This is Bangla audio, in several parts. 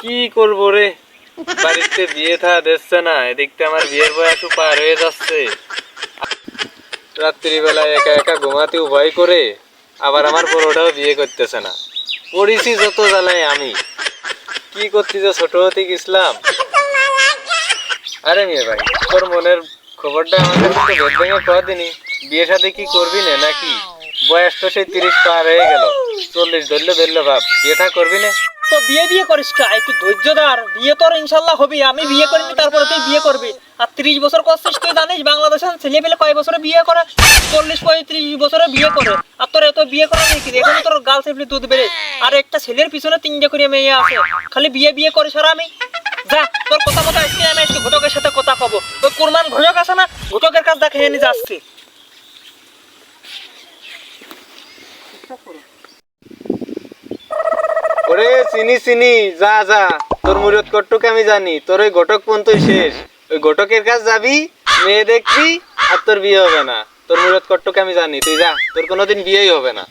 কি করব রে, বাড়িতে বিয়ে থা দিচ্ছে না, এদিকতে আমার বিয়ের বয়সও পার হয়ে যাচ্ছে। রাত্রিবেলায় একা একা ঘুমাতেও ভয় করে, আবার আমার বড়টাও বিয়ে করতেছে না। পড়েছি যত জ্বালায় আমি, কি করছি যে ছোট হতে গেছিলাম। আরে মেয়ে ভাই, তোর মনের খবরটা আমাদের তো ভেদ ভেঙে কদিনই, বিয়ে সাথে কি করবি না নাকি? বয়স তো সেই 30 পার হয়ে গেল, 40 ধরলে ভাব, বিয়ে থা করবি না? তো বিয়ে করিস কা, একটু ধৈর্য ধর। বিয়ে তোর ইনশাল্লাহ হবে, আমি বিয়ে করিনি তারপরে তুই বিয়ে করবি। আর 30 বছর করছিস, তুই জানিস বাংলাদেশের ছেলে পেলে কয় বছরে বিয়ে করে? 40-35 বছরে বিয়ে করে। আর তোর এত বিয়ে করা নেই কি? এখন তোর গাল চেপলি দুধ বেড়ে, আর একটা ছেলের পিছনে 3টে করে মেয়ে আছে, খালি বিয়ে করে সারা। আমি যা, তোর কথা মতো আজকে আমি আজকে ঘটকের সাথে কথা কব। ওই কুরমান ঘটক আছে না, ঘটকের কাছ দেখে নিয়ে যাচ্ছি। ওরে চিনি যা যা, তোর মুরত কট্টুকে আমি জানি, তোর ওই ঘটক পর্যন্তই শেষ। ওই ঘটকের কাছে যাবি, মেয়ে দেখবি, আর তোর বিয়ে হবে না। তোর মুরত কট্টুকে আমি জানি, তুই যা, তোর কোনোদিন বিয়েই হবে না।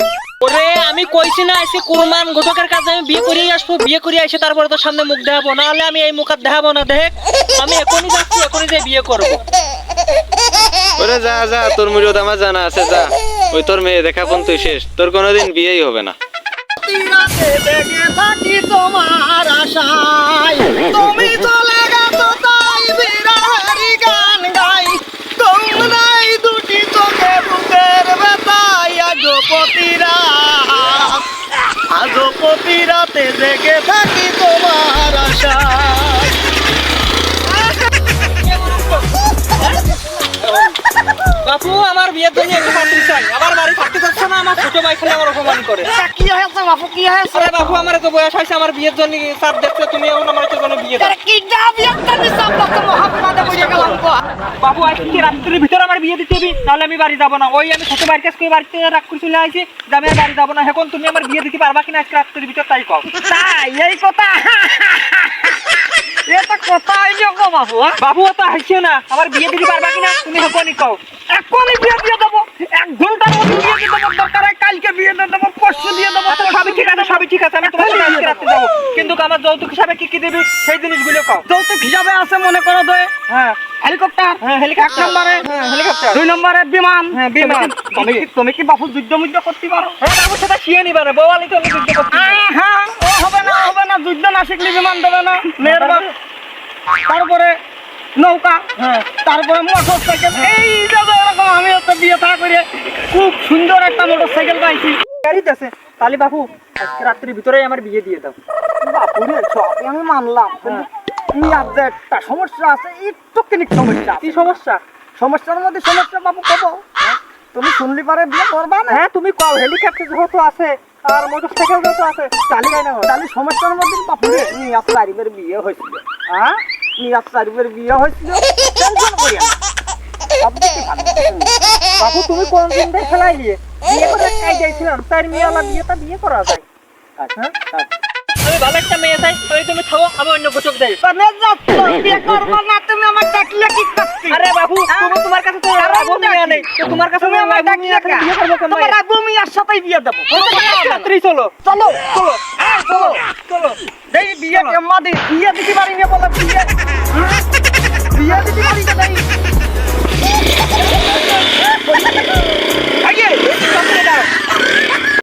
ওরে আমি কইছি না আজকে কুরমান ঘটকের কাছে আমি বিয়ে করিয়ে আসবো, বিয়ে করে এসে তারপরে তোর সামনে মুখ দেখাবো, না হলে আমি এই মুখ আর দেখাবো না। দেখ আমি এখনই যাচ্ছি, এখনই যে বিয়ে করবো। ওরে যা যা, তোর মুরত আমার জানা আছে, যা। ওই তোর মেয়ে দেখা পর্যন্তই শেষ, তোর কোনোদিন বিয়েই হবে না। তোমার আশায় তুমি চলে গেছো, তাই বিরহের গান গাই। তোমরাই দুটি চোখে বুকের ব্যথায় আজো প্রতি রাতে জেগে থাকি তোমার আশায়। বাপু আমার বিয়ের জন্য একটু পাত্রী চাই। আমার বাড়ি থাকতে চাচ্ছে না, আমার ছোট ভাই খেলে আমার অপমান করে। কি হয়েছে বাপু, কি হয়েছে? আরে বাপু আমার তো বয়স হয়েছে, আমার বিয়ের জন্য চাপ দেখছে, তুমি এখন আমার জন্য বিয়ে দাও। কি যা বিয়ের জন্য চাপ দেখতে মহাপ্রাদে বুঝে গেলাম তো। বাপু আজকে রাত্রির ভিতরে আমার বিয়ে দিতে হবে, তাহলে আমি বাড়ি যাব না। ওই আমি ছোট ভাইয়ের কাছে বাড়িতে রাগ করে চলে আসি, যে আমি আর বাড়ি যাব না। এখন তুমি আমার বিয়ে দিতে পারবা কিনা আজকে রাত্রির ভিতর, তাই কও। তাই এই কথা, এটা কথা হইলো গো বাবু। বাবু তো হাসিও না, আমার বিয়ে দিতে পারবা কিনা তুমি এখনই কও। এখনই বিয়ে দিয়ে দেবো, 1 ঘন্টার মধ্যে বিয়ে দিয়ে দেবো। দরকার হয় কালকে বিয়ে দিয়ে দেবো, পরশু দিয়ে দেবো। সবই ঠিক আছে, আমি তোমার সাথে আজকে রাতে যাবো। কিন্তু আমার যৌতুক হিসাবে কি দিবি সেই জিনিসগুলো কও। যৌতুক হিসাবে আছে মনে করো দই, হ্যাঁ হেলিকপ্টার, হ্যাঁ হেলিকপ্টার। 1 নম্বরে হ্যাঁ হেলিকপ্টার, 2 নম্বরে বিমান, হ্যাঁ বিমান। তুমি কি বাপু যুদ্ধ করতে পারো? হ্যাঁ বাবু সেটা শিয়ে নিবা রে, বওয়ালি তো আমি যুদ্ধ করতে। হ্যাঁ ও হবে না, যুদ্ধ না শিখলে বিমান দেবে না মেয়ের বাপ। তারপরে নৌকা, হ্যাঁ তারপরে মোটরসাইকেল। এই যে এরকম আমি একটা বিয়ে থা করে খুব সুন্দর একটা মোটরসাইকেল পাইছি, গাড়িতে আছে। তাহলে বাবু আজকে রাত্রির ভিতরেই আমার বিয়ে দিয়ে দাও। বাপু রে সবই আমি মানলাম, কিন্তু একটা সমস্যা আছে, একটু কিনিক সমস্যা। কি সমস্যা? সমস্যার মধ্যে সমস্যা বাবু কব। তুমি শুনলি পারে বিয়ে করবা না? হ্যাঁ তুমি কও। হেলিকপ্টার যেহেতু আছে আর মোটরসাইকেল যেহেতু আছে, তাহলে সমস্যার মধ্যে বাপু রে নিয়াজ শরীফের বিয়ে হয়েছিল। হ্যাঁ নিয়াজ শরীফের বিয়ে হয়েছিল, টেনশন করি না। বাবু তুমি কোন দিন দিয়ে খেলাই নিয়ে বিয়ে করে কাই যাইছিলাম, তার মেয়েওয়ালা বিয়েটা বিয়ে করা যায়। হ্যাঁ আমি ভালো একটা মেয়ে চাই, তাই তুমি থাকো, আমি অন্য গোচক দেই। বিয়ে করবো না, তুমি আমার ডাকলে কি করতে? আরে বাবু তুমি তোমার কাছে তো রাবু মিয়া নেই, তো তোমার কাছে আমি আমার ডাকলে বিয়ে করব কেন? তোমার রাবু মিয়ার সাথেই বিয়ে দেব। রাত্রি চলো চলো চলো চলো চলো দেই বিয়ে আম্মা দেই বিয়ে দিতে পারি না বলে বিয়ে দিতে পারি না।